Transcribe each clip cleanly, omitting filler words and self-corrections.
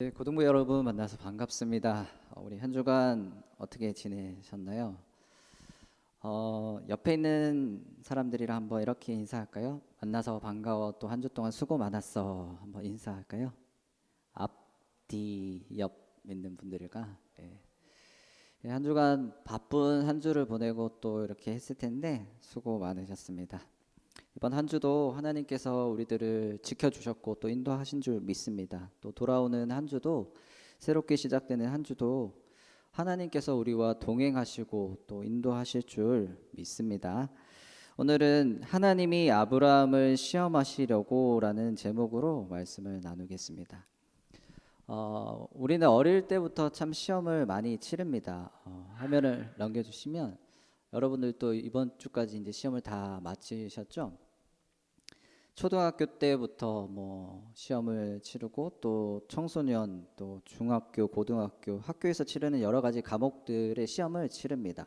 네, 고등부 여러분 만나서 반갑습니다. 우리 한 주간 어떻게 지내셨나요? 옆에 있는 사람들이랑 한번 이렇게 인사할까요? 만나서 반가워. 또 한 주 동안 수고 많았어. 한번 인사할까요? 앞, 뒤, 옆 있는 분들과 한 주간 바쁜 한 주를 보내고 또 이렇게 했을 텐데 수고 많으셨습니다. 이번 한 주도 하나님께서 우리들을 지켜주셨고 또 인도하신 줄 믿습니다. 또 돌아오는 한 주도 새롭게 시작되는 한 주도 하나님께서 우리와 동행하시고 또 인도하실 줄 믿습니다. 오늘은 하나님이 아브라함을 시험하시려고 라는 제목으로 말씀을 나누겠습니다. 우리는 어릴 때부터 참 시험을 많이 치릅니다. 화면을 넘겨주시면 여러분들도 이번 주까지 이제 시험을 다 마치셨죠? 초등학교 때부터 뭐 시험을 치르고 또 청소년 또 중학교 고등학교 학교에서 치르는 여러 가지 과목들의 시험을 치릅니다.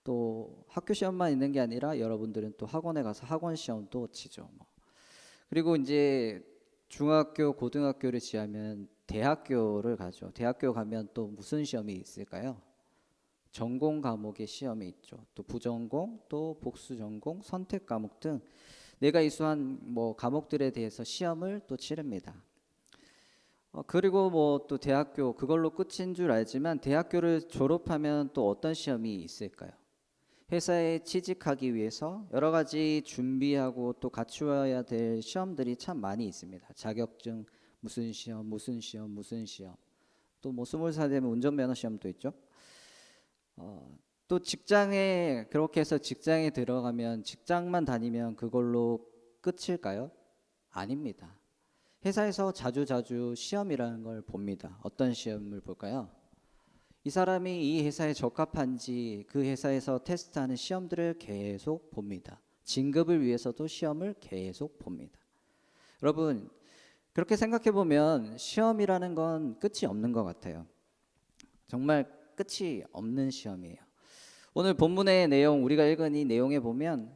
또 학교 시험만 있는 게 아니라 여러분들은 또 학원에 가서 학원 시험도 치죠. 그리고 이제 중학교 고등학교를 지나면 대학교를 가죠. 대학교 가면 또 무슨 시험이 있을까요? 전공 과목의 시험이 있죠. 또 부전공, 또 복수 전공, 선택 과목 등 내가 이수한 뭐 과목들에 대해서 시험을 또 치릅니다. 그리고 뭐 또 대학교 그걸로 끝인 줄 알지만 대학교를 졸업하면 또 어떤 시험이 있을까요? 회사에 취직하기 위해서 여러 가지 준비하고 또 갖추어야 될 시험들이 참 많이 있습니다. 자격증 무슨 시험, 무슨 시험, 무슨 시험. 또 뭐 20살 되면 운전면허 시험도 있죠. 또 직장에 그렇게 해서 직장에 들어가면 직장만 다니면 그걸로 끝일까요? 아닙니다. 회사에서 자주자주 시험이라는 걸 봅니다. 어떤 시험을 볼까요? 이 사람이 이 회사에 적합한지 그 회사에서 테스트하는 시험들을 계속 봅니다. 진급을 위해서도 시험을 계속 봅니다. 여러분, 그렇게 생각해 보면 시험이라는 건 끝이 없는 것 같아요. 정말 끝이 없는 시험이에요. 오늘 본문의 내용 우리가 읽은 이 내용에 보면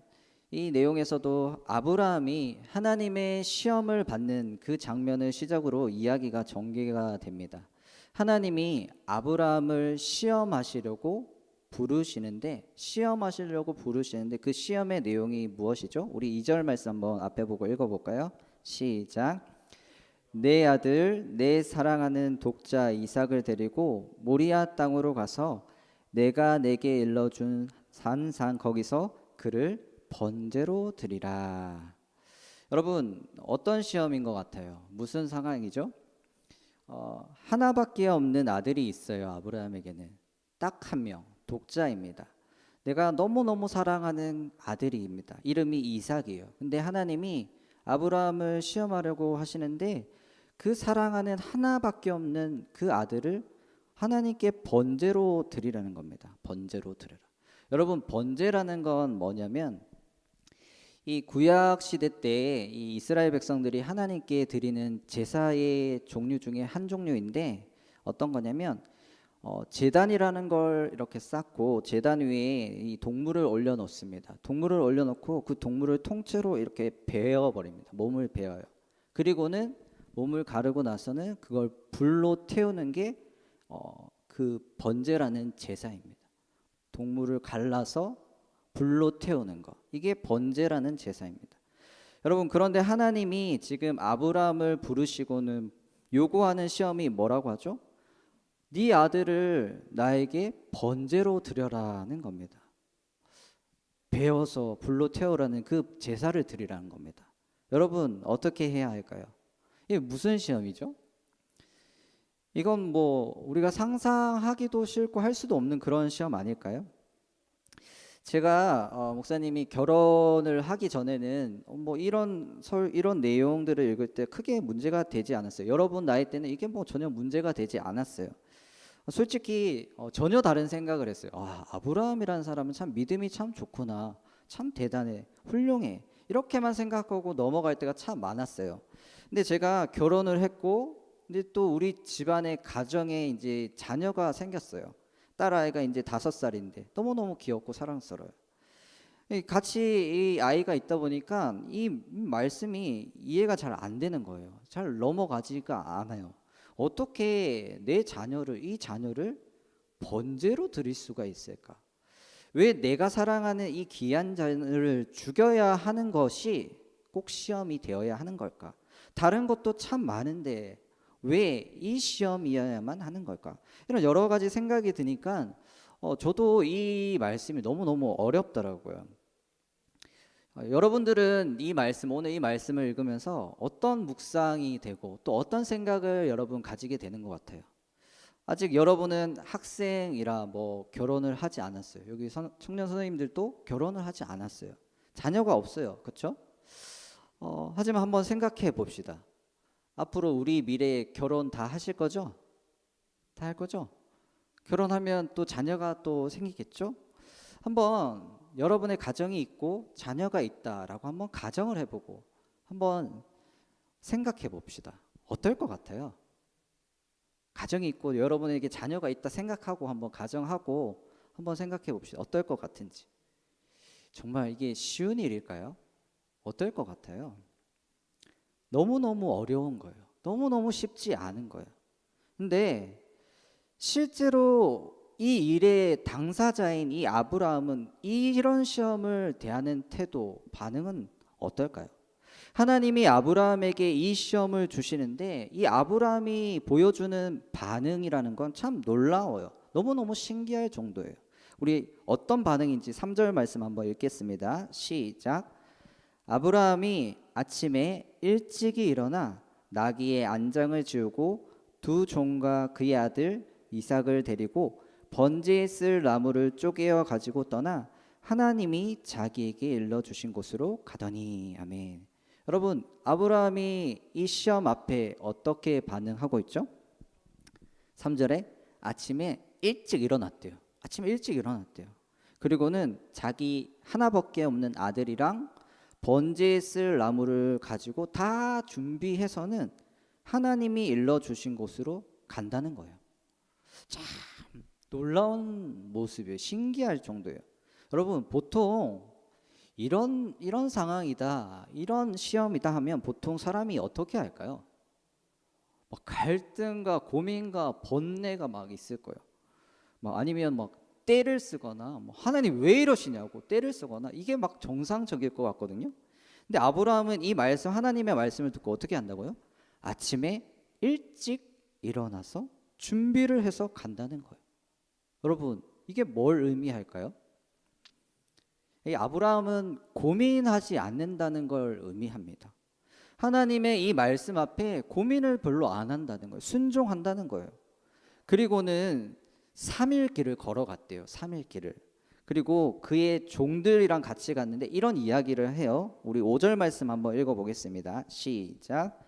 이 내용에서도 아브라함이 하나님의 시험을 받는 그 장면을 시작으로 이야기가 전개가 됩니다. 하나님이 아브라함을 시험하시려고 부르시는데 그 시험의 내용이 무엇이죠? 우리 2절 말씀 한번 앞에 보고 읽어볼까요? 시작. 내 아들 내 사랑하는 독자 이삭을 데리고 모리아 땅으로 가서 내가 내게 일러준 산 거기서 그를 번제로 드리라. 여러분 어떤 시험인 것 같아요? 무슨 상황이죠? 하나밖에 없는 아들이 있어요. 아브라함에게는 딱 한 명, 독자입니다. 내가 너무너무 사랑하는 아들입니다. 이름이 이삭이에요. 근데 하나님이 아브라함을 시험하려고 하시는데 그 사랑하는 하나밖에 없는 그 아들을 하나님께 번제로 드리라는 겁니다. 번제로 드려라. 여러분 번제라는 건 뭐냐면 이 구약 시대 때 이 이스라엘 백성들이 하나님께 드리는 제사의 종류 중에 한 종류인데 어떤 거냐면 제단이라는 걸 이렇게 쌓고 제단 위에 이 동물을 올려놓습니다. 동물을 올려놓고 그 동물을 통째로 이렇게 베어버립니다. 몸을 베어요. 그리고는 몸을 가르고 나서는 그걸 불로 태우는 게 그 번제라는 제사입니다. 동물을 갈라서 불로 태우는 거. 이게 번제라는 제사입니다. 여러분 그런데 하나님이 지금 아브라함을 부르시고는 요구하는 시험이 뭐라고 하죠? 네 아들을 나에게 번제로 드려라는 겁니다. 베어서 불로 태우라는 그 제사를 드리라는 겁니다. 여러분 어떻게 해야 할까요? 이게 무슨 시험이죠? 이건 뭐 우리가 상상하기도 싫고 할 수도 없는 그런 시험 아닐까요? 제가 목사님이 결혼을 하기 전에는 뭐 이런 내용들을 읽을 때 크게 문제가 되지 않았어요. 여러분 나이 때는 이게 뭐 전혀 문제가 되지 않았어요. 솔직히 전혀 다른 생각을 했어요. 아브라함이라는 사람은 참 믿음이 참 좋구나, 참 대단해, 훌륭해, 이렇게만 생각하고 넘어갈 때가 참 많았어요. 근데 제가 결혼을 했고 근데 또 우리 집안의 가정에 이제 자녀가 생겼어요. 딸아이가 이제 5살인데 너무너무 귀엽고 사랑스러워요. 같이 이 아이가 있다 보니까 이 말씀이 이해가 잘 안 되는 거예요. 잘 넘어가지가 않아요. 어떻게 내 자녀를 이 자녀를 번제로 드릴 수가 있을까? 왜 내가 사랑하는 이 귀한 자녀를 죽여야 하는 것이 꼭 시험이 되어야 하는 걸까? 다른 것도 참 많은데 왜 이 시험이어야만 하는 걸까? 이런 여러 가지 생각이 드니까 저도 이 말씀이 너무너무 어렵더라고요. 여러분들은 오늘 이 말씀을 읽으면서 어떤 묵상이 되고 또 어떤 생각을 여러분 가지게 되는 것 같아요? 아직 여러분은 학생이라 뭐 결혼을 하지 않았어요. 여기 청년 선생님들도 결혼을 하지 않았어요. 자녀가 없어요. 그렇죠? 하지만 한번 생각해 봅시다. 앞으로 우리 미래에 결혼 다 하실 거죠? 다 할 거죠? 결혼하면 또 자녀가 또 생기겠죠? 한번 여러분의 가정이 있고 자녀가 있다라고 한번 가정을 해보고 한번 생각해 봅시다. 어떨 것 같아요? 가정이 있고 여러분에게 자녀가 있다 생각하고 한번 가정하고 한번 생각해 봅시다. 어떨 것 같은지. 정말 이게 쉬운 일일까요? 어떨 것 같아요? 너무너무 어려운 거예요. 너무너무 쉽지 않은 거예요. 근데 실제로 이 일의 당사자인 이 아브라함은 이런 시험을 대하는 태도, 반응은 어떨까요? 하나님이 아브라함에게 이 시험을 주시는데 이 아브라함이 보여주는 반응이라는 건 참 놀라워요. 너무너무 신기할 정도예요. 우리 어떤 반응인지 3절 말씀 한번 읽겠습니다. 시작. 아브라함이 아침에 일찍이 일어나 나귀의 안장을 지우고 두 종과 그의 아들 이삭을 데리고 번제에 쓸 나무를 쪼개어 가지고 떠나 하나님이 자기에게 일러주신 곳으로 가더니. 아멘. 여러분, 아브라함이 이 시험 앞에 어떻게 반응하고 있죠? 3절에 아침에 일찍 일어났대요. 아침에 일찍 일어났대요. 그리고는 자기 하나밖에 없는 아들이랑 번제에 쓸 나무를 가지고 다 준비해서는 하나님이 일러주신 곳으로 간다는 거예요. 참 놀라운 모습이에요. 신기할 정도예요. 여러분, 보통 이런 상황이다, 이런 시험이다 하면 보통 사람이 어떻게 할까요? 막 갈등과 고민과 번뇌가 막 있을 거예요. 막 아니면 막 떼를 쓰거나 뭐 하나님 왜 이러시냐고 떼를 쓰거나 이게 막 정상적일 것 같거든요. 근데 아브라함은 이 말씀, 하나님의 말씀을 듣고 어떻게 한다고요? 아침에 일찍 일어나서 준비를 해서 간다는 거예요. 여러분, 이게 뭘 의미할까요? 이 아브라함은 고민하지 않는다는 걸 의미합니다. 하나님의 이 말씀 앞에 고민을 별로 안 한다는 거예요. 순종한다는 거예요. 그리고는 3일 길을 걸어갔대요. 3일 길을. 그리고 그의 종들이랑 같이 갔는데 이런 이야기를 해요. 우리 5절 말씀 한번 읽어보겠습니다. 시작.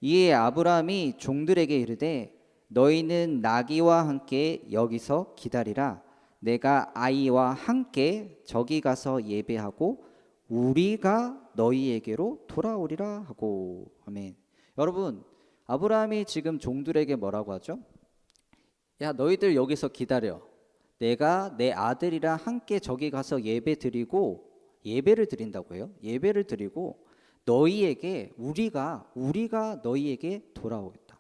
이에 아브라함이 종들에게 이르되 너희는 나귀와 함께 여기서 기다리라. 내가 아이와 함께 저기 가서 예배하고 우리가 너희에게로 돌아오리라 하고. 아멘. 여러분, 아브라함이 지금 종들에게 뭐라고 하죠? 야, 너희들 여기서 기다려. 내가 내 아들이랑 함께 저기 가서 예배 드리고, 예배를 드린다고 해요. 예배를 드리고 너희에게 우리가 너희에게 돌아오겠다.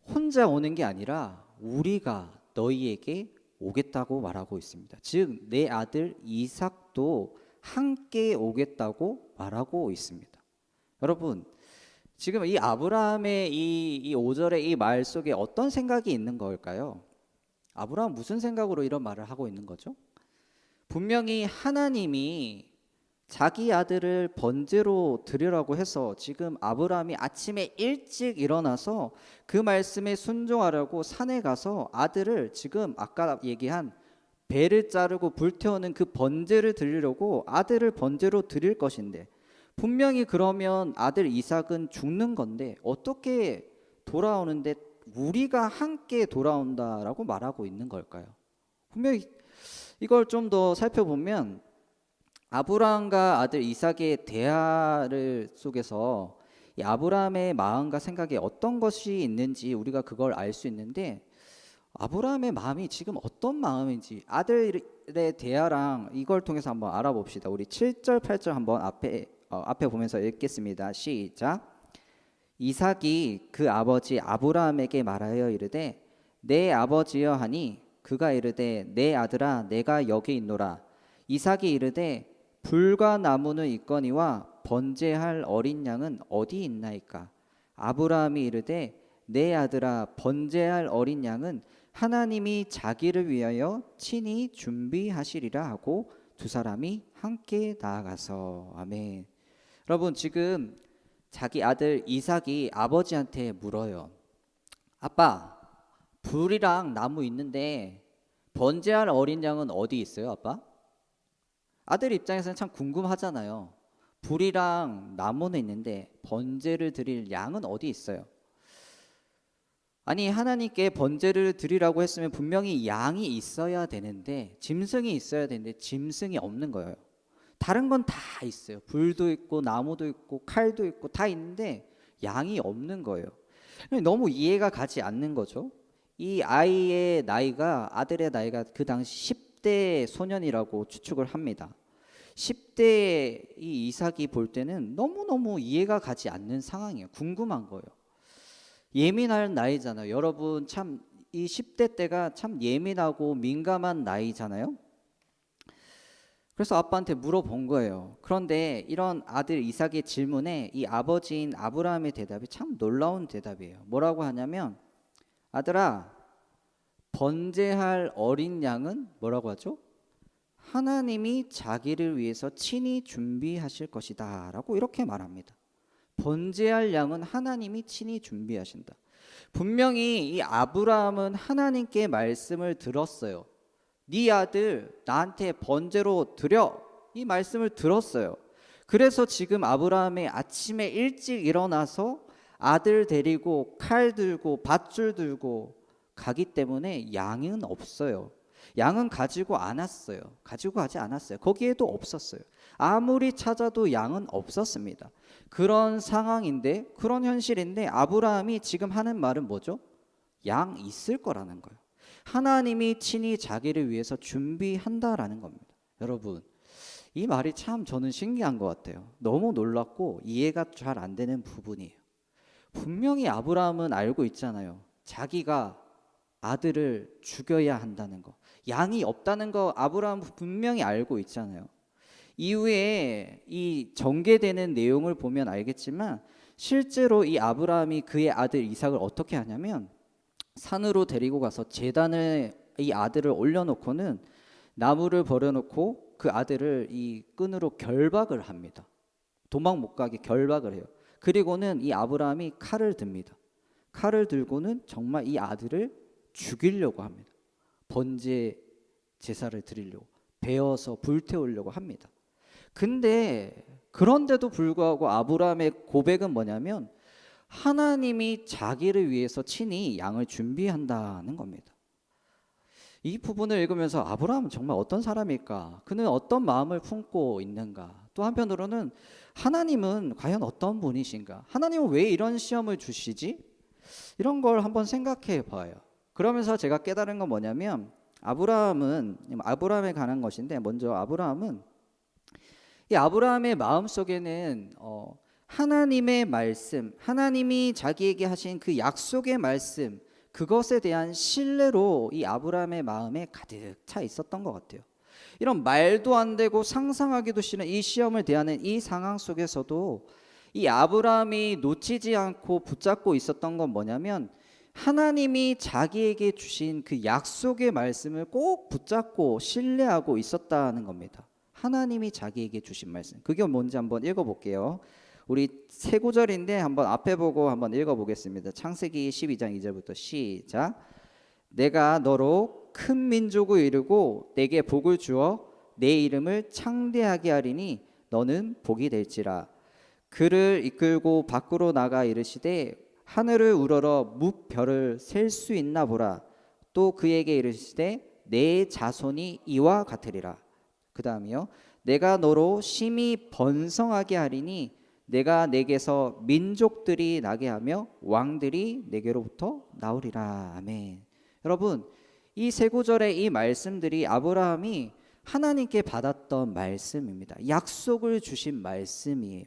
혼자 오는 게 아니라 우리가 너희에게 오겠다고 말하고 있습니다. 즉 내 아들 이삭도 함께 오겠다고 말하고 있습니다. 여러분, 지금 이 아브라함의 이 5절의 이 말 속에 어떤 생각이 있는 걸까요? 아브라함 무슨 생각으로 이런 말을 하고 있는 거죠? 분명히 하나님이 자기 아들을 번제로 드리라고 해서 지금 아브라함이 아침에 일찍 일어나서 그 말씀에 순종하려고 산에 가서 아들을 지금 아까 얘기한 배를 자르고 불태우는 그 번제를 드리려고 아들을 번제로 드릴 것인데 분명히 그러면 아들 이삭은 죽는 건데 어떻게 돌아오는데 우리가 함께 돌아온다라고 말하고 있는 걸까요? 분명히 이걸 좀 더 살펴보면 아브라함과 아들 이삭의 대화를 속에서 이 아브라함의 마음과 생각에 어떤 것이 있는지 우리가 그걸 알 수 있는데 아브라함의 마음이 지금 어떤 마음인지 아들의 대화랑 이걸 통해서 한번 알아봅시다. 우리 7절 8절 한번 앞에 보면서 읽겠습니다. 시작. 이삭이 그 아버지 아브라함에게 말하여 이르되 내 아버지여 하니 그가 이르되 내 아들아 내가 여기 있노라. 이삭이 이르되 불과 나무는 있거니와 번제할 어린 양은 어디 있나이까. 아브라함이 이르되 내 아들아 번제할 어린 양은 하나님이 자기를 위하여 친히 준비하시리라 하고 두 사람이 함께 나아가서. 아멘. 여러분, 지금 자기 아들 이삭이 아버지한테 물어요. 아빠, 불이랑 나무 있는데 번제할 어린 양은 어디 있어요, 아빠? 아들 입장에서는 참 궁금하잖아요. 불이랑 나무는 있는데 번제를 드릴 양은 어디 있어요? 아니, 하나님께 번제를 드리라고 했으면 분명히 양이 있어야 되는데, 짐승이 있어야 되는데 짐승이 없는 거예요. 다른 건 다 있어요. 불도 있고 나무도 있고 칼도 있고 다 있는데 양이 없는 거예요. 너무 이해가 가지 않는 거죠. 이 아이의 나이가, 아들의 나이가 그 당시 10대 소년이라고 추측을 합니다. 10대 이 이삭이 볼 때는 너무너무 이해가 가지 않는 상황이에요. 궁금한 거예요. 예민한 나이잖아요. 여러분, 참 이 10대 때가 참 예민하고 민감한 나이잖아요. 그래서 아빠한테 물어본 거예요. 그런데 이런 아들 이삭의 질문에 이 아버지인 아브라함의 대답이 참 놀라운 대답이에요. 뭐라고 하냐면, 아들아, 번제할 어린 양은 뭐라고 하죠? 하나님이 자기를 위해서 친히 준비하실 것이다 라고 이렇게 말합니다. 번제할 양은 하나님이 친히 준비하신다. 분명히 이 아브라함은 하나님께 말씀을 들었어요. 네 아들 나한테 번제로 드려, 이 말씀을 들었어요. 그래서 지금 아브라함이 아침에 일찍 일어나서 아들 데리고 칼 들고 밧줄 들고 가기 때문에 양은 없어요. 양은 가지고 가지 않았어요. 거기에도 없었어요. 아무리 찾아도 양은 없었습니다. 그런 상황인데, 그런 현실인데 아브라함이 지금 하는 말은 뭐죠? 양 있을 거라는 거예요. 하나님이 친히 자기를 위해서 준비한다라는 겁니다. 여러분, 이 말이 참 저는 신기한 것 같아요. 너무 놀랍고 이해가 잘 안 되는 부분이에요. 분명히 아브라함은 알고 있잖아요. 자기가 아들을 죽여야 한다는 거, 양이 없다는 거 아브라함 분명히 알고 있잖아요. 이후에 이 전개되는 내용을 보면 알겠지만, 실제로 이 아브라함이 그의 아들 이삭을 어떻게 하냐면, 산으로 데리고 가서 제단에 이 아들을 올려놓고는 나무를 버려놓고 그 아들을 이 끈으로 결박을 합니다. 도망 못 가게 결박을 해요. 그리고는 이 아브라함이 칼을 듭니다. 칼을 들고는 정말 이 아들을 죽이려고 합니다. 번제 제사를 드리려고, 베어서 불태우려고 합니다. 근데 그런데도 불구하고 아브라함의 고백은 뭐냐면, 하나님이 자기를 위해서 친히 양을 준비한다는 겁니다. 이 부분을 읽으면서 아브라함은 정말 어떤 사람일까? 그는 어떤 마음을 품고 있는가? 또 한편으로는 하나님은 과연 어떤 분이신가? 하나님은 왜 이런 시험을 주시지? 이런 걸 한번 생각해 봐요. 그러면서 제가 깨달은 건 뭐냐면, 아브라함에 관한 것인데, 먼저 아브라함은, 이 아브라함의 마음속에는 하나님의 말씀, 하나님이 자기에게 하신 그 약속의 말씀, 그것에 대한 신뢰로 이 아브라함의 마음에 가득 차 있었던 것 같아요. 이런 말도 안 되고 상상하기도 싫은 이 시험을 대하는 이 상황 속에서도 이 아브라함이 놓치지 않고 붙잡고 있었던 건 뭐냐면, 하나님이 자기에게 주신 그 약속의 말씀을 꼭 붙잡고 신뢰하고 있었다는 겁니다. 하나님이 자기에게 주신 말씀, 그게 뭔지 한번 읽어볼게요. 우리 세 구절인데 한번 앞에 보고 한번 읽어보겠습니다. 창세기 12장 2절부터 시작. 내가 너로 큰 민족을 이루고 내게 복을 주어 내 이름을 창대하게 하리니 너는 복이 될지라. 그를 이끌고 밖으로 나가 이르시되 하늘을 우러러 무별을 셀 수 있나 보라. 또 그에게 이르시되 내 자손이 이와 같으리라. 그 다음이요. 내가 너로 심히 번성하게 하리니 내가 내게서 민족들이 나게 하며 왕들이 내게로부터 나오리라. 아멘. 여러분, 이 세 구절의 이 말씀들이 아브라함이 하나님께 받았던 말씀입니다. 약속을 주신 말씀이에요.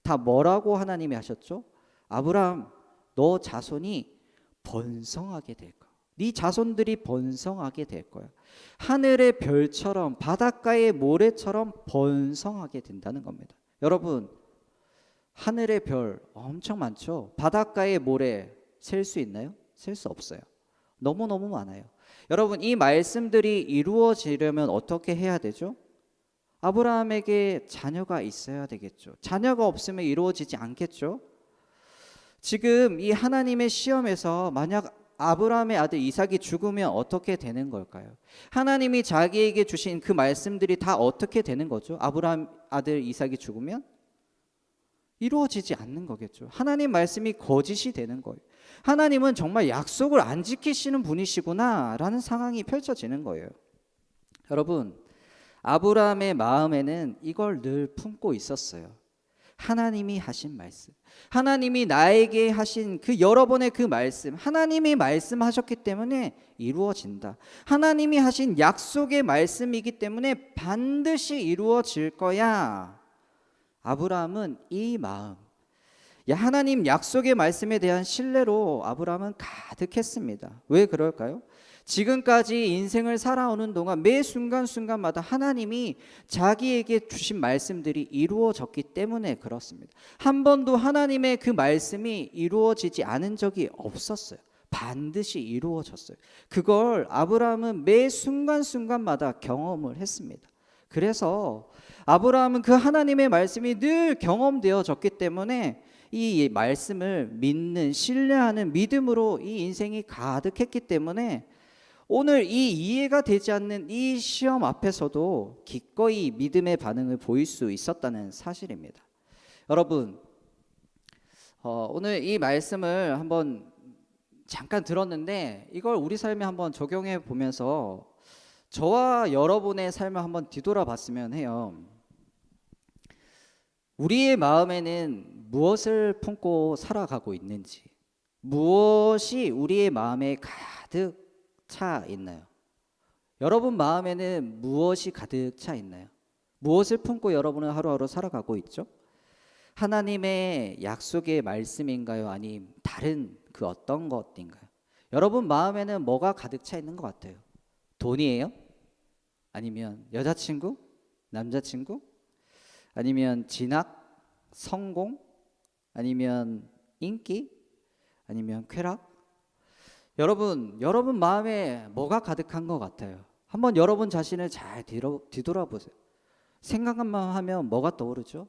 다 뭐라고 하나님이 하셨죠? 아브라함, 너 자손이 번성하게 될 거야. 네 자손들이 번성하게 될 거야. 하늘의 별처럼 바닷가의 모래처럼 번성하게 된다는 겁니다. 여러분, 하늘의 별 엄청 많죠. 바닷가의 모래 셀 수 있나요? 셀 수 없어요. 너무너무 많아요. 여러분, 이 말씀들이 이루어지려면 어떻게 해야 되죠? 아브라함에게 자녀가 있어야 되겠죠. 자녀가 없으면 이루어지지 않겠죠. 지금 이 하나님의 시험에서 만약 아브라함의 아들 이삭이 죽으면 어떻게 되는 걸까요? 하나님이 자기에게 주신 그 말씀들이 다 어떻게 되는 거죠? 아브라함 아들 이삭이 죽으면 이루어지지 않는 거겠죠. 하나님 말씀이 거짓이 되는 거예요. 하나님은 정말 약속을 안 지키시는 분이시구나 라는 상황이 펼쳐지는 거예요. 여러분, 아브라함의 마음에는 이걸 늘 품고 있었어요. 하나님이 하신 말씀, 하나님이 나에게 하신 그 여러 번의 그 말씀, 하나님이 말씀하셨기 때문에 이루어진다. 하나님이 하신 약속의 말씀이기 때문에 반드시 이루어질 거야. 아브라함은 이 마음, 하나님 약속의 말씀에 대한 신뢰로 아브라함은 가득했습니다. 왜 그럴까요? 지금까지 인생을 살아오는 동안 매 순간순간마다 하나님이 자기에게 주신 말씀들이 이루어졌기 때문에 그렇습니다. 한 번도 하나님의 그 말씀이 이루어지지 않은 적이 없었어요. 반드시 이루어졌어요. 그걸 아브라함은 매 순간순간마다 경험을 했습니다. 그래서 아브라함은 그 하나님의 말씀이 늘 경험되어졌기 때문에 이 말씀을 믿는, 신뢰하는 믿음으로 이 인생이 가득했기 때문에 오늘 이 이해가 되지 않는 이 시험 앞에서도 기꺼이 믿음의 반응을 보일 수 있었다는 사실입니다. 여러분, 오늘 이 말씀을 한번 잠깐 들었는데 이걸 우리 삶에 한번 적용해 보면서 저와 여러분의 삶을 한번 뒤돌아봤으면 해요. 우리의 마음에는 무엇을 품고 살아가고 있는지, 무엇이 우리의 마음에 가득 차 있나요? 여러분 마음에는 무엇이 가득 차 있나요? 무엇을 품고 여러분은 하루하루 살아가고 있죠? 하나님의 약속의 말씀인가요? 아니면 다른 그 어떤 것인가요? 여러분 마음에는 뭐가 가득 차 있는 것 같아요? 돈이에요? 아니면 여자친구? 남자친구? 아니면 진학? 성공? 아니면 인기? 아니면 쾌락? 여러분 마음에 뭐가 가득한 것 같아요? 한번 여러분 자신을 잘 뒤돌아보세요. 생각만 하면 뭐가 떠오르죠?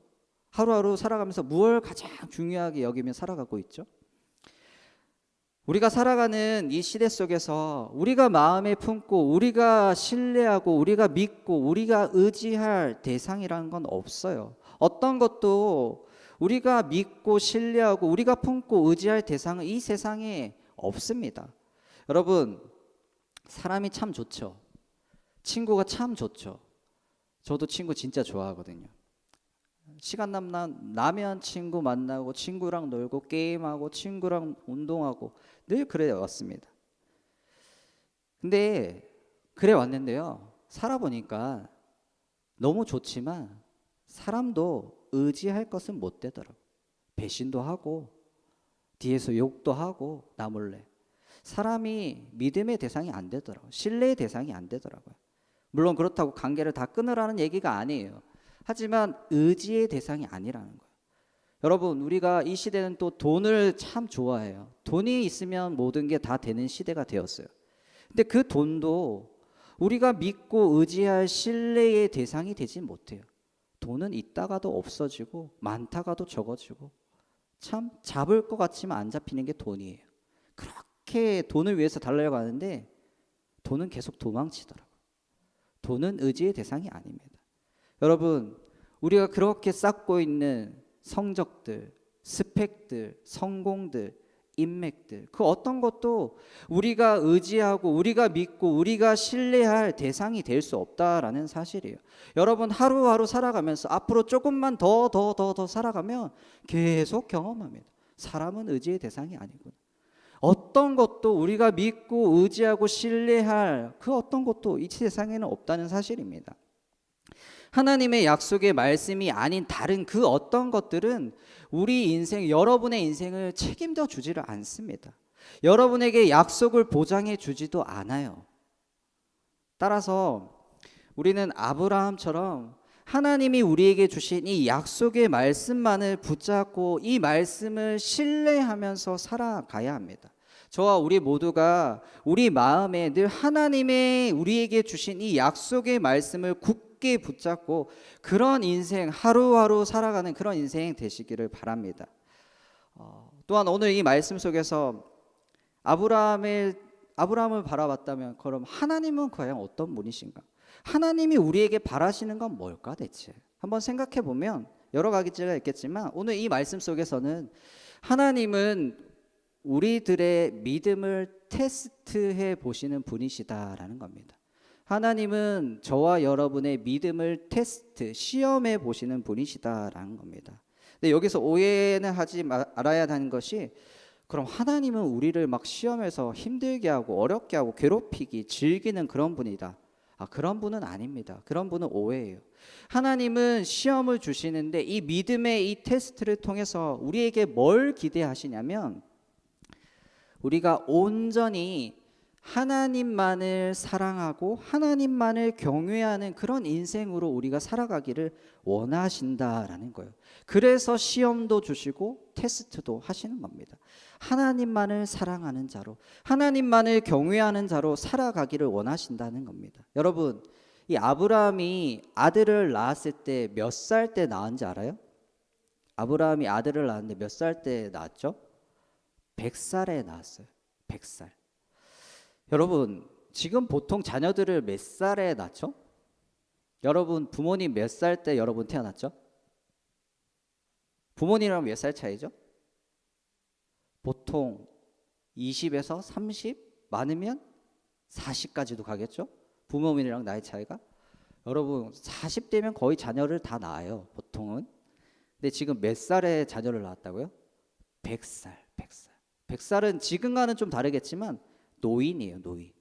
하루하루 살아가면서 무엇을 가장 중요하게 여기며 살아가고 있죠? 우리가 살아가는 이 시대 속에서 우리가 마음에 품고 우리가 신뢰하고 우리가 믿고 우리가 의지할 대상이라는 건 없어요. 어떤 것도 우리가 믿고 신뢰하고 우리가 품고 의지할 대상은 이 세상에 없습니다. 여러분, 사람이 참 좋죠. 친구가 참 좋죠. 저도 친구 진짜 좋아하거든요. 시간 나면 친구 만나고 친구랑 놀고 게임하고 친구랑 운동하고 늘 그래 왔습니다. 근데 그래 왔는데요, 살아보니까 너무 좋지만 사람도 의지할 것은 못 되더라고요. 배신도 하고 뒤에서 욕도 하고 나 몰래. 사람이 믿음의 대상이 안 되더라고요. 신뢰의 대상이 안 되더라고요. 물론 그렇다고 관계를 다 끊으라는 얘기가 아니에요. 하지만 의지의 대상이 아니라는 거예요. 여러분, 우리가 이 시대는 또 돈을 참 좋아해요. 돈이 있으면 모든 게 다 되는 시대가 되었어요. 근데 그 돈도 우리가 믿고 의지할 신뢰의 대상이 되지 못해요. 돈은 있다가도 없어지고 많다가도 적어지고 참 잡을 것 같지만 안 잡히는 게 돈이에요. 그렇게 돈을 위해서 달려가는데 돈은 계속 도망치더라고요. 돈은 의지의 대상이 아닙니다. 여러분, 우리가 그렇게 쌓고 있는 성적들, 스펙들, 성공들, 인맥들, 그 어떤 것도 우리가 의지하고 우리가 믿고 우리가 신뢰할 대상이 될 수 없다라는 사실이에요. 여러분, 하루하루 살아가면서 앞으로 조금만 더 살아가면 계속 경험합니다. 사람은 의지의 대상이 아니구나. 어떤 것도 우리가 믿고 의지하고 신뢰할 그 어떤 것도 이 세상에는 없다는 사실입니다. 하나님의 약속의 말씀이 아닌 다른 그 어떤 것들은 우리 인생, 여러분의 인생을 책임져 주지를 않습니다. 여러분에게 약속을 보장해 주지도 않아요. 따라서 우리는 아브라함처럼 하나님이 우리에게 주신 이 약속의 말씀만을 붙잡고 이 말씀을 신뢰하면서 살아가야 합니다. 저와 우리 모두가 우리 마음에 늘 하나님의 우리에게 주신 이 약속의 말씀을 굳게 붙잡고 그런 인생, 하루하루 살아가는 그런 인생 되시기를 바랍니다. 또한 오늘 이 말씀 속에서 아브라함을 바라봤다면 그럼 하나님은 과연 어떤 분이신가? 하나님이 우리에게 바라시는 건 뭘까 대체? 한번 생각해 보면 여러 가지가 있겠지만 오늘 이 말씀 속에서는 하나님은 우리들의 믿음을 테스트해 보시는 분이시다라는 겁니다. 하나님은 저와 여러분의 믿음을 테스트, 시험해 보시는 분이시다라는 겁니다. 근데 여기서 오해는 하지 말아야 하는 것이 그럼 하나님은 우리를 막 시험해서 힘들게 하고 어렵게 하고 괴롭히기 즐기는 그런 분이다. 그런 분은 아닙니다. 그런 분은 오해예요. 하나님은 시험을 주시는데 이 믿음의 이 테스트를 통해서 우리에게 뭘 기대하시냐면 우리가 온전히 하나님만을 사랑하고 하나님만을 경외하는 그런 인생으로 우리가 살아가기를 원하신다라는 거예요. 그래서 시험도 주시고 테스트도 하시는 겁니다. 하나님만을 사랑하는 자로, 하나님만을 경외하는 자로 살아가기를 원하신다는 겁니다. 여러분, 이 아브라함이 아들을 낳았을 때 몇 살 때 낳은지 알아요? 아브라함이 아들을 낳았는데 몇 살 때 낳았죠? 100살에 낳았어요. 100살. 여러분, 지금 보통 자녀들을 몇 살에 낳죠? 여러분, 부모님 몇 살 때 여러분 태어났죠? 부모님이랑 몇 살 차이죠? 보통 20에서 30, 많으면 40까지도 가겠죠? 부모님이랑 나이 차이가. 여러분 40대면 거의 자녀를 다 낳아요, 보통은. 근데 지금 몇 살에 자녀를 낳았다고요? 100살. 100살은 지금과는 좀 다르겠지만 노인이에요, 노인.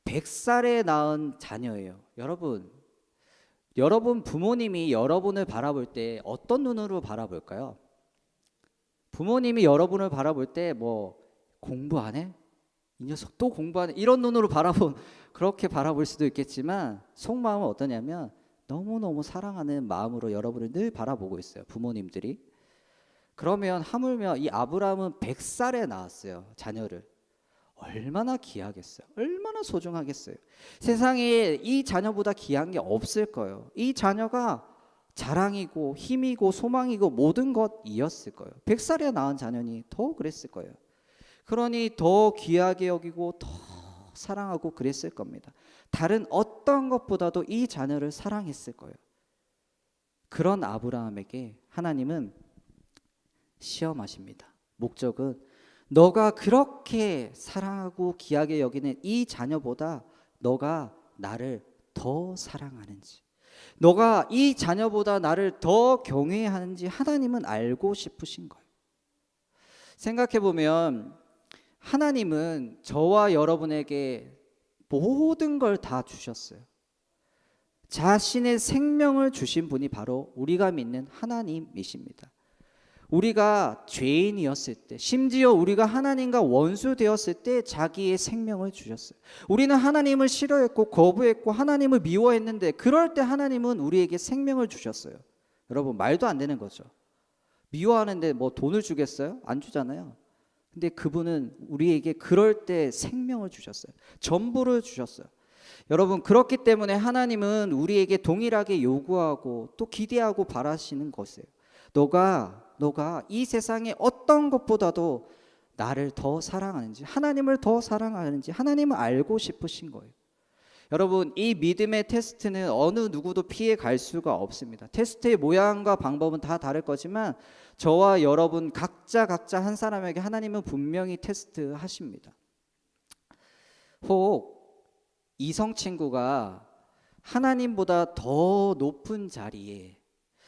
100살에 낳은 자녀예요. 여러분 부모님이 여러분을 바라볼 때 어떤 눈으로 바라볼까요? 부모님이 여러분을 바라볼 때 뭐 공부 안 해? 이 녀석 또 공부 안 해? 이런 눈으로 그렇게 바라볼 수도 있겠지만 속마음은 어떠냐면 너무너무 사랑하는 마음으로 여러분을 늘 바라보고 있어요, 부모님들이. 그러면 하물며 이 아브라함은 100살에 낳았어요, 자녀를. 얼마나 귀하겠어요. 얼마나 소중하겠어요. 세상에 이 자녀보다 귀한 게 없을 거예요. 이 자녀가 자랑이고 힘이고 소망이고 모든 것이었을 거예요. 100살에 낳은 자녀니 더 그랬을 거예요. 그러니 더 귀하게 여기고 더 사랑하고 그랬을 겁니다. 다른 어떤 것보다도 이 자녀를 사랑했을 거예요. 그런 아브라함에게 하나님은 시험하십니다. 목적은 너가 그렇게 사랑하고 귀하게 여기는 이 자녀보다 너가 나를 더 사랑하는지, 너가 이 자녀보다 나를 더 경외하는지 하나님은 알고 싶으신 거예요. 생각해보면 하나님은 저와 여러분에게 모든 걸 다 주셨어요. 자신의 생명을 주신 분이 바로 우리가 믿는 하나님이십니다. 우리가 죄인이었을 때, 심지어 우리가 하나님과 원수 되었을 때 자기의 생명을 주셨어요. 우리는 하나님을 싫어했고 거부했고 하나님을 미워했는데 그럴 때 하나님은 우리에게 생명을 주셨어요. 여러분, 말도 안 되는 거죠. 미워하는데 뭐 돈을 주겠어요? 안 주잖아요. 근데 그분은 우리에게 그럴 때 생명을 주셨어요. 전부를 주셨어요. 여러분, 그렇기 때문에 하나님은 우리에게 동일하게 요구하고 또 기대하고 바라시는 것이에요. 너가 이 세상의 어떤 것보다도 나를 더 사랑하는지, 하나님을 더 사랑하는지 하나님은 알고 싶으신 거예요. 여러분, 이 믿음의 테스트는 어느 누구도 피해 갈 수가 없습니다. 테스트의 모양과 방법은 다 다를 거지만 저와 여러분 각자 한 사람에게 하나님은 분명히 테스트하십니다. 혹 이성 친구가 하나님보다 더 높은 자리에,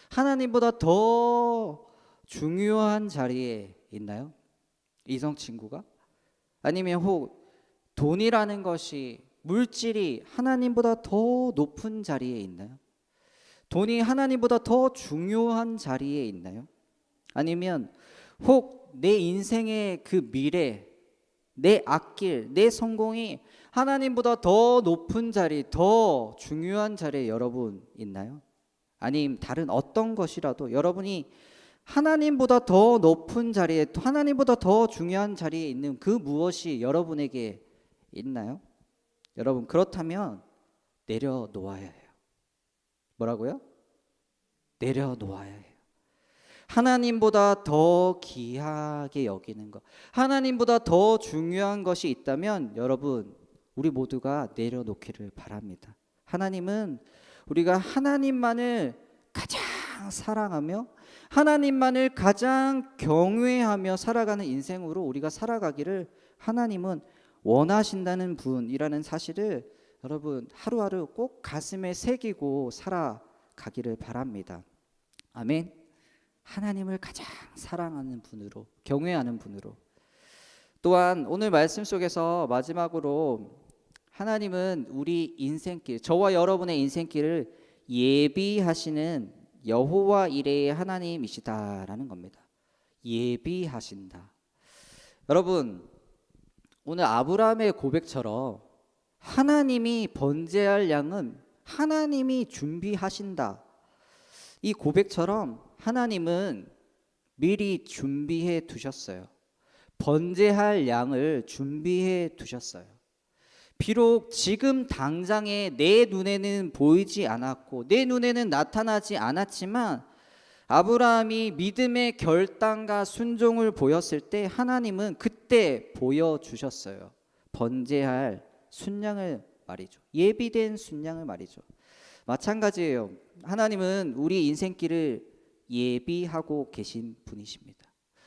하나님보다 더 중요한 자리에 있나요? 이성 친구가? 아니면 혹 돈이라는 것이, 물질이 하나님보다 더 높은 자리에 있나요? 돈이 하나님보다 더 중요한 자리에 있나요? 아니면 혹 내 인생의 그 미래, 내 앞길, 내 성공이 하나님보다 더 높은 자리, 더 중요한 자리에 여러분 있나요? 아니면 다른 어떤 것이라도 여러분이 하나님보다 더 높은 자리에, 하나님보다 더 중요한 자리에 있는 그 무엇이 여러분에게 있나요? 여러분, 그렇다면 내려놓아야 해요. 뭐라고요? 내려놓아야 해요. 하나님보다 더 귀하게 여기는 것, 하나님보다 더 중요한 것이 있다면 여러분, 우리 모두가 내려놓기를 바랍니다. 하나님은 우리가 하나님만을 가장 사랑하며 하나님만을 가장 경외하며 살아가는 인생으로 우리가 살아가기를 하나님은 원하신다는 분이라는 사실을 여러분 하루하루 꼭 가슴에 새기고 살아가기를 바랍니다. 아멘. 하나님을 가장 사랑하는 분으로, 경외하는 분으로. 또한 오늘 말씀 속에서 마지막으로 하나님은 우리 인생길, 저와 여러분의 인생길을 예비하시는 여호와 이레의 하나님이시다라는 겁니다. 예비하신다. 여러분, 오늘 아브라함의 고백처럼 하나님이 번제할 양은 하나님이 준비하신다. 이 고백처럼 하나님은 미리 준비해 두셨어요. 번제할 양을 준비해 두셨어요. 비록 지금 당장에 내 눈에는 보이지 않았고 내 눈에는 나타나지 않았지만 아브라함이 믿음의 결단과 순종을 보였을 때 하나님은 그때 보여주셨어요. 번제할 순양을 말이죠. 예비된 순양을 말이죠. 마찬가지예요. 하나님은 우리 인생길을 예비하고 계신 분이십니다.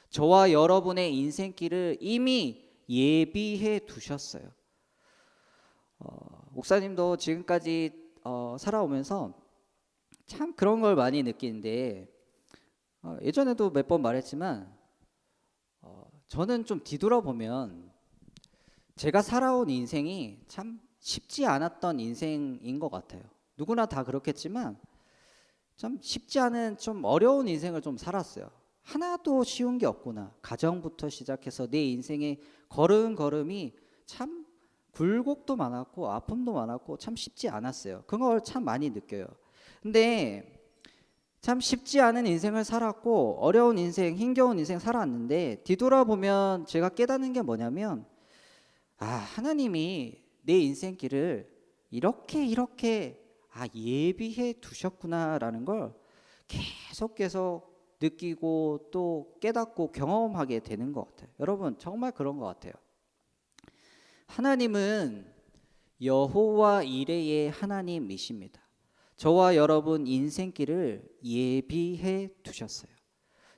저와 여러분의 인생길을 이미 예비해 두셨어요. 목사님도 지금까지 살아오면서 참 그런 걸 많이 느끼는데 예전에도 몇 번 말했지만 저는 좀 뒤돌아보면 제가 살아온 인생이 참 쉽지 않았던 인생인 것 같아요. 누구나 다 그렇겠지만 참 쉽지 않은 좀 어려운 인생을 좀 살았어요. 하나도 쉬운 게 없구나. 가정부터 시작해서 내 인생의 걸음걸음이 참 굴곡도 많았고 아픔도 많았고 참 쉽지 않았어요. 그걸 참 많이 느껴요. 근데 참 쉽지 않은 인생을 살았고 어려운 인생, 힘겨운 인생 살았는데 뒤돌아보면 제가 깨닫는 게 뭐냐면 하나님이 내 인생길을 이렇게 예비해 두셨구나라는 걸 계속 느끼고 또 깨닫고 경험하게 되는 것 같아요. 여러분 정말 그런 것 같아요. 하나님은 여호와 이레의 하나님이십니다. 저와 여러분 인생길을 예비해 두셨어요.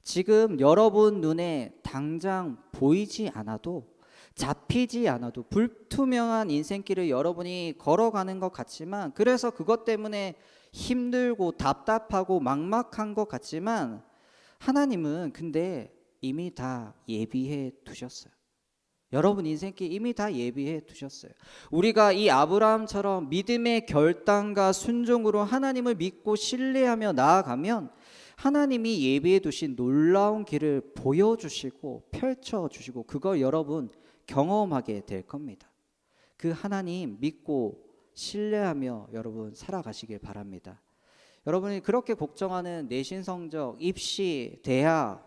지금 여러분 눈에 당장 보이지 않아도 잡히지 않아도 불투명한 인생길을 여러분이 걸어가는 것 같지만 그래서 그것 때문에 힘들고 답답하고 막막한 것 같지만 하나님은 근데 이미 다 예비해 두셨어요. 여러분 인생길 이미 다 예비해 두셨어요. 우리가 이 아브라함처럼 믿음의 결단과 순종으로 하나님을 믿고 신뢰하며 나아가면 하나님이 예비해 두신 놀라운 길을 보여주시고 펼쳐주시고 그걸 여러분 경험하게 될 겁니다. 그 하나님 믿고 신뢰하며 여러분 살아가시길 바랍니다. 여러분이 그렇게 걱정하는 내신 성적, 입시, 대학,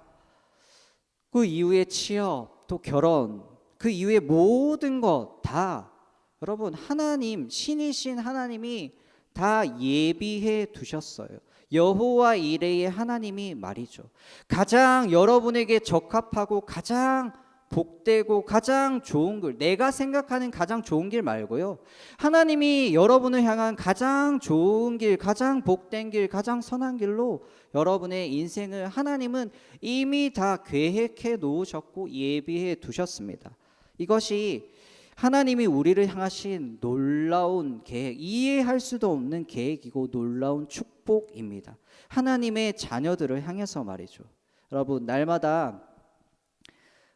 그 이후에 취업, 또 결혼, 그 이후에 모든 것 다 여러분 하나님, 신이신 하나님이 다 예비해 두셨어요. 여호와 이레의 하나님이 말이죠. 가장 여러분에게 적합하고 가장 복되고 가장 좋은 길, 내가 생각하는 가장 좋은 길 말고요. 하나님이 여러분을 향한 가장 좋은 길, 가장 복된 길, 가장 선한 길로 여러분의 인생을 하나님은 이미 다 계획해 놓으셨고 예비해 두셨습니다. 이것이 하나님이 우리를 향하신 놀라운 계획, 이해할 수도 없는 계획이고 놀라운 축복입니다. 하나님의 자녀들을 향해서 말이죠. 여러분 날마다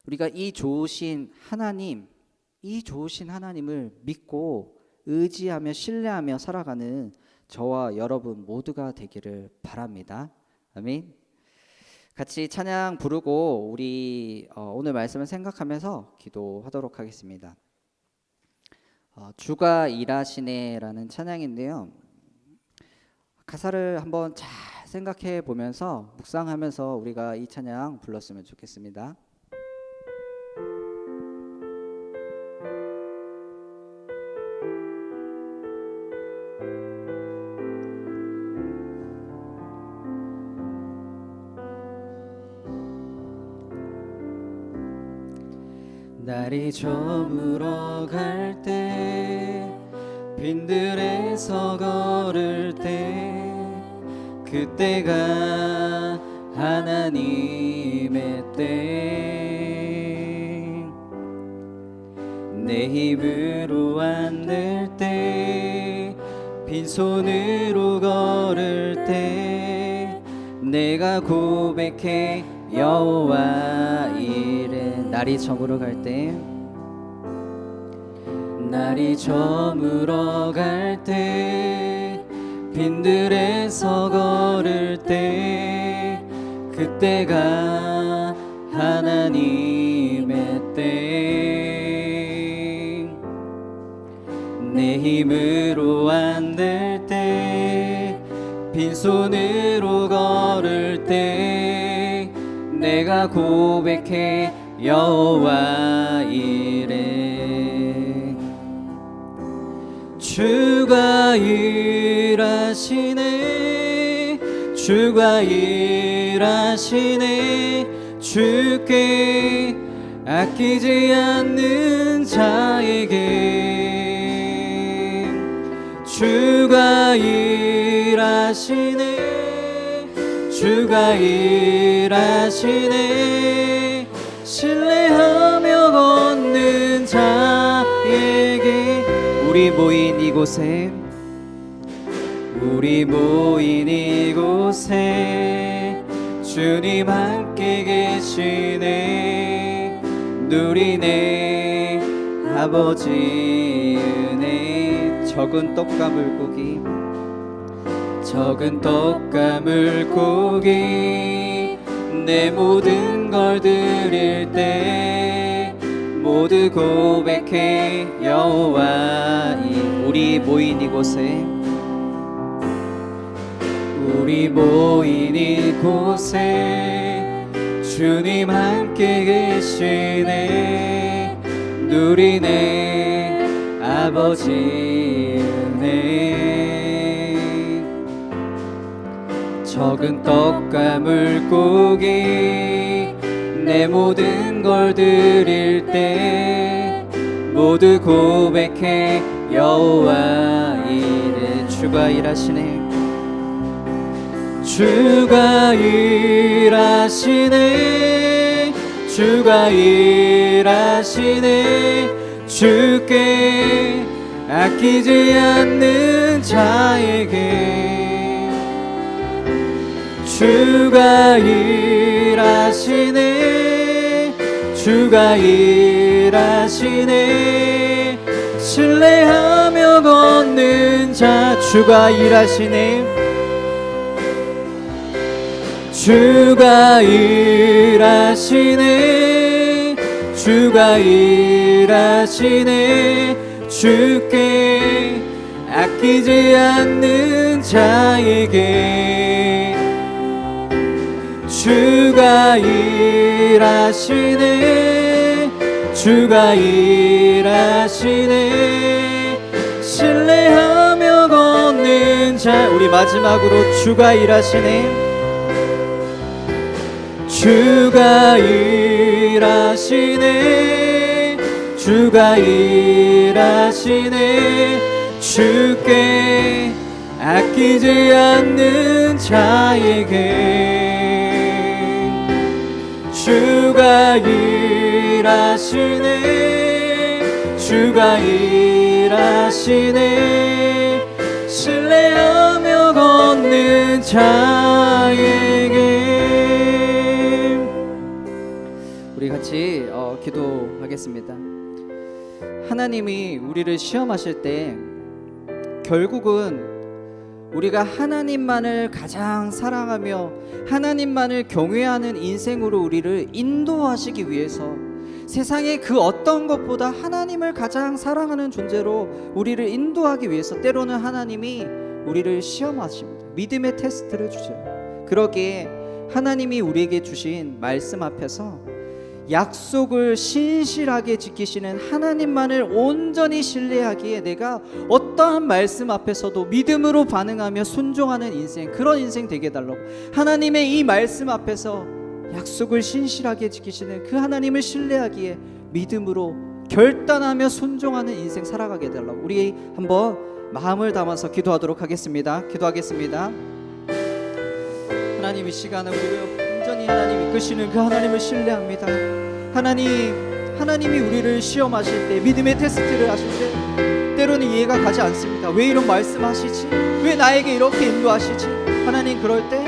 우리가 이 좋으신 하나님을 믿고 의지하며 신뢰하며 살아가는 저와 여러분 모두가 되기를 바랍니다. 아멘. 같이 찬양 부르고 우리 오늘 말씀을 생각하면서 기도하도록 하겠습니다. 주가 일하시네라는 찬양인데요. 가사를 한번 잘 생각해 보면서 묵상하면서 우리가 이 찬양 불렀으면 좋겠습니다. 날이 저물어 갈 때 빈들에서 걸을 때 그때가 하나님의 때 내 힘으로 안 될 때 빈손으로 걸을 때 내가 고백해 여호와 이래 날이 저물어 갈 때 날이 저물어 갈 때 빈들에서 걸을 때 그때가 하나님의 때 내 힘으로 안 될 때 빈손으로 걸을 때 내가 고백해 여호와 이래 주가 일하시네 주가 일하시네 주께 아끼지 않는 자에게 주가 일하시네 주가 일하시네 신뢰하며 걷는 자에게 우리 모인 이곳에 주님 함께 계시네 누리네 아버지 은혜 적은 떡과 물고기 내 모든 걸 드릴 때 모두 고백해 여호와 우리 모인 이곳에 주님 함께 계시네 누리네 아버지 은혜 적은 떡과 물고기 내 모든 걸 드릴 때 모두 고백해 여호와 이래 주가 일하시네 주가 일하시네 주가 일하시네 주께 아끼지 않는 자에게 주가 일하시네 주가 일하시네 신뢰하며 걷는 자 주가 일하시네 주가 일하시네 주가 일하시네 주께 아끼지 않는 자에게 주가 일하시네 주가 일하시네 신뢰하며 걷는 자 우리 마지막으로 주가 일하시네 주가 일하시네 주가 일하시네 주께 아끼지 않는 자에게 주가 일하시네 주가 일하시네 신뢰하며 걷는 자에게 우리 같이 기도하겠습니다. 하나님이 우리를 시험하실 때 결국은 우리가 하나님만을 가장 사랑하며 하나님만을 경외하는 인생으로 우리를 인도하시기 위해서 세상의 그 어떤 것보다 하나님을 가장 사랑하는 존재로 우리를 인도하기 위해서 때로는 하나님이 우리를 시험하십니다. 믿음의 테스트를 주세요. 그러기에 하나님이 우리에게 주신 말씀 앞에서 약속을 신실하게 지키시는 하나님만을 온전히 신뢰하기에 내가 어떠한 말씀 앞에서도 믿음으로 반응하며 순종하는 인생, 그런 인생 되게 해달라고, 하나님의 이 말씀 앞에서 약속을 신실하게 지키시는 그 하나님을 신뢰하기에 믿음으로 결단하며 순종하는 인생 살아가게 해달라고, 우리 한번 마음을 담아서 기도하도록 하겠습니다. 기도하겠습니다. 하나님, 이 시간은 우리를 온전히 하나님 이끄시는 그 하나님을 신뢰합니다. 하나님이 우리를 시험하실 때, 믿음의 테스트를 하실 때 때로는 이해가 가지 않습니다. 왜 이런 말씀하시지? 왜 나에게 이렇게 인도하시지? 하나님, 그럴 때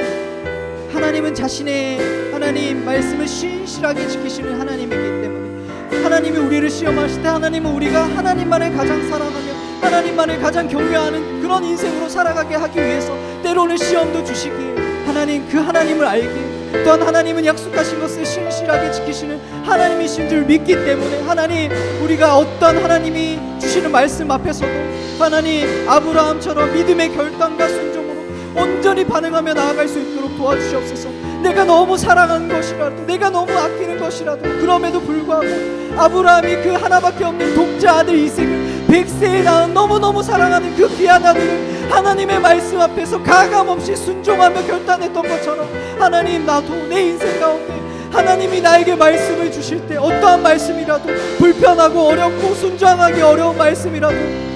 하나님은 자신의 하나님 말씀을 신실하게 지키시는 하나님이기 때문에 하나님이 우리를 시험하실 때 하나님은 우리가 하나님만을 가장 사랑하며 하나님만을 가장 경외하는 그런 인생으로 살아가게 하기 위해서 때로는 시험도 주시기에 하나님, 그 하나님을 알기에, 또한 하나님은 약속하신 것을 신실하게 지키시는 하나님이신 줄 믿기 때문에 하나님, 우리가 어떤 하나님이 주시는 말씀 앞에서도 하나님 아브라함처럼 믿음의 결단과 순종으로 온전히 반응하며 나아갈 수 있도록 도와주시옵소서. 내가 너무 사랑하는 것이라도, 내가 너무 아끼는 것이라도, 그럼에도 불구하고 아브라함이 그 하나밖에 없는 독자 아들 이삭을 100세에 낳은 너무너무 사랑하는 그 귀한 아들을 하나님의 말씀 앞에서 가감없이 순종하며 결단했던 것처럼 하나님, 나도 내 인생 가운데 하나님이 나에게 말씀을 주실 때 어떠한 말씀이라도, 불편하고 어렵고 순종하기 어려운 말씀이라도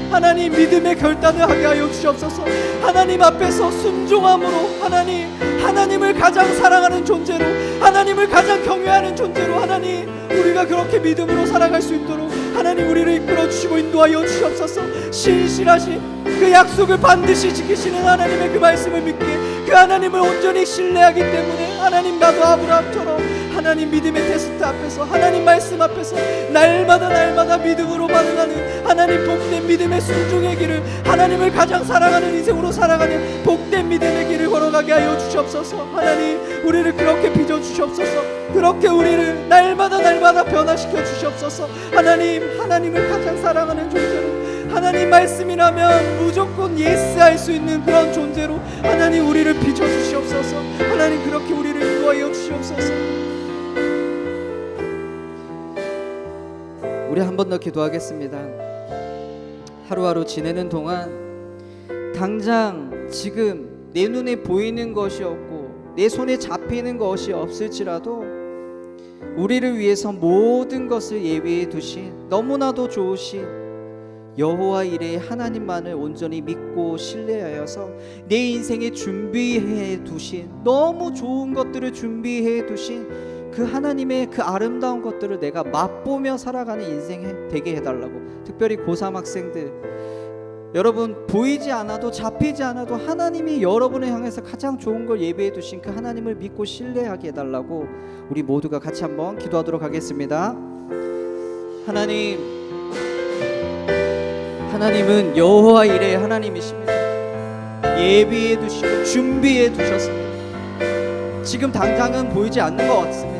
하나님 믿음의 결단을 하게 하여 주시옵소서. 하나님 앞에서 순종함으로 하나님을 가장 사랑하는 존재로, 하나님을 가장 경외하는 존재로 하나님, 우리가 그렇게 믿음으로 살아갈 수 있도록 하나님 우리를 이끌어 주시고 인도하여 주시옵소서. 신실하신 그 약속을 반드시 지키시는 하나님의 그 말씀을 믿기에 그 하나님을 온전히 신뢰하기 때문에 하나님, 나도 아브라함처럼 하나님 믿음의 테스트 앞에서, 하나님 말씀 앞에서 날마다 믿음으로 반응하는 하나님 복된 믿음의 순종의 길을, 하나님을 가장 사랑하는 인생으로 살아가는 복된 믿음의 길을 걸어가게 하여 주시옵소서. 하나님, 우리를 그렇게 빚어주시옵소서. 그렇게 우리를 날마다 변화시켜 주시옵소서. 하나님을 가장 사랑하는 존재로, 하나님 말씀이라면 무조건 예스 할 수 있는 그런 존재로 하나님 우리를 빚어주시옵소서. 하나님, 그렇게 우리를 인도하여 주시옵소서. 우리 한 번 더 기도하겠습니다. 하루하루 지내는 동안 당장 지금 내 눈에 보이는 것이 없고 내 손에 잡히는 것이 없을지라도 우리를 위해서 모든 것을 예비해 두신 너무나도 좋으신 여호와 이레의 하나님만을 온전히 믿고 신뢰하여서 내 인생에 준비해 두신, 너무 좋은 것들을 준비해 두신 그 하나님의 그 아름다운 것들을 내가 맛보며 살아가는 인생 되게 해달라고. 특별히 고3 학생들, 여러분, 보이지 않아도 잡히지 않아도 하나님이 여러분을 향해서 가장 좋은 걸 예비해 두신 그 하나님을 믿고 신뢰하게 해달라고 우리 모두가 같이 한번 기도하도록 하겠습니다. 하나님은 여호와 이레의 하나님이십니다. 예비해 두시고 준비해 두셨습니다. 지금 당장은 보이지 않는 것 같습니다.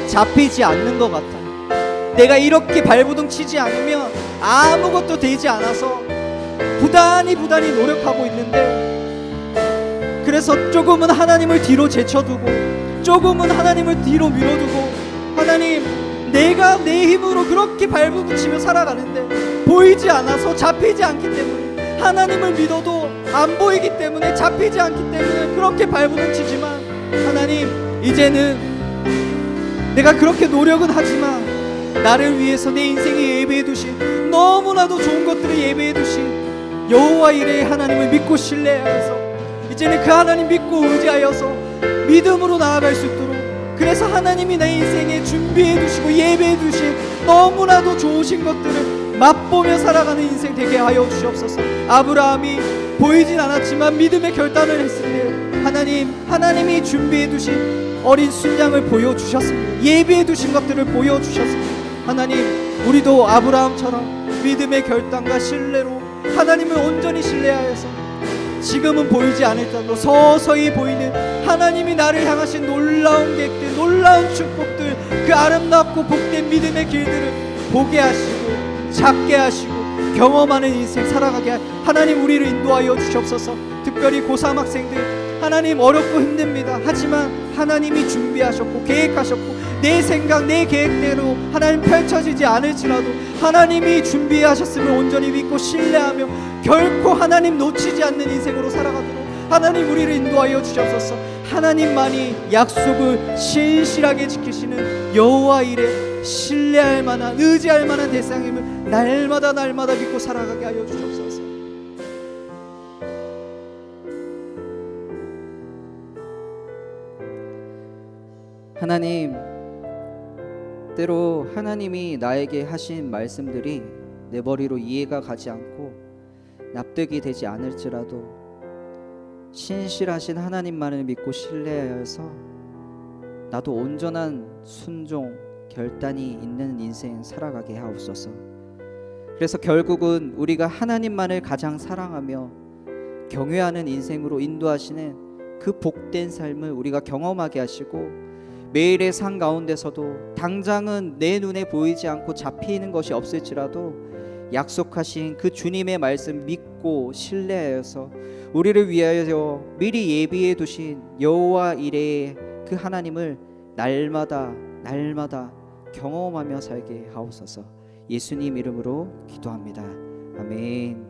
잡히지 않는 것 같아요. 내가 이렇게 발버둥 치지 않으면 아무것도 되지 않아서 부단히 노력하고 있는데, 그래서 조금은 하나님을 뒤로 제쳐두고 조금은 하나님을 뒤로 밀어두고 하나님, 내가 내 힘으로 그렇게 발버둥 치며 살아가는데 보이지 않아서, 잡히지 않기 때문에, 하나님을 믿어도 안 보이기 때문에, 잡히지 않기 때문에 그렇게 발버둥 치지만, 하나님, 이제는 내가 그렇게 노력은 하지만 나를 위해서 내 인생에 예배해 두신, 너무나도 좋은 것들을 예배해 두신 여호와 이레의 하나님을 믿고 신뢰하여서 이제는 그 하나님 믿고 의지하여서 믿음으로 나아갈 수 있도록, 그래서 하나님이 내 인생에 준비해 두시고 예배해 두신 너무나도 좋으신 것들을 맛보며 살아가는 인생 되게 하여 주시옵소서. 아브라함이 보이진 않았지만 믿음의 결단을 했을 때 하나님이 준비해 두신 어린 순양을 보여주셨습니다. 예비해 두신 것들을 보여주셨습니다. 하나님, 우리도 아브라함처럼 믿음의 결단과 신뢰로 하나님을 온전히 신뢰하여서 지금은 보이지 않을지라도 서서히 보이는 하나님이 나를 향하신 놀라운 계획들, 놀라운 축복들, 그 아름답고 복된 믿음의 길들을 보게 하시고 잡게 하시고 경험하는 인생 살아가게 하나님 우리를 인도하여 주시옵소서. 특별히 고3 학생들, 하나님 어렵고 힘듭니다. 하지만 하나님이 준비하셨고 계획하셨고 내 생각 내 계획대로 하나님 펼쳐지지 않을지라도 하나님이 준비하셨음을 온전히 믿고 신뢰하며 결코 하나님 놓치지 않는 인생으로 살아가도록 하나님 우리를 인도하여 주시옵소서. 하나님만이 약속을 신실하게 지키시는 여호와 이레, 신뢰할 만한 의지할 만한 대상임을 날마다 믿고 살아가게 하여 주시옵소서. 하나님, 때로 하나님이 나에게 하신 말씀들이 내 머리로 이해가 가지 않고 납득이 되지 않을지라도 신실하신 하나님만을 믿고 신뢰하여서 나도 온전한 순종, 결단이 있는 인생 살아가게 하옵소서. 그래서 결국은 우리가 하나님만을 가장 사랑하며 경외하는 인생으로 인도하시는 그 복된 삶을 우리가 경험하게 하시고 매일의 삶 가운데서도 당장은 내 눈에 보이지 않고 잡히는 것이 없을지라도 약속하신 그 주님의 말씀 믿고 신뢰하여서 우리를 위하여 미리 예비해 두신 여호와 이레의 그 하나님을 날마다 경험하며 살게 하옵소서. 예수님 이름으로 기도합니다. 아멘.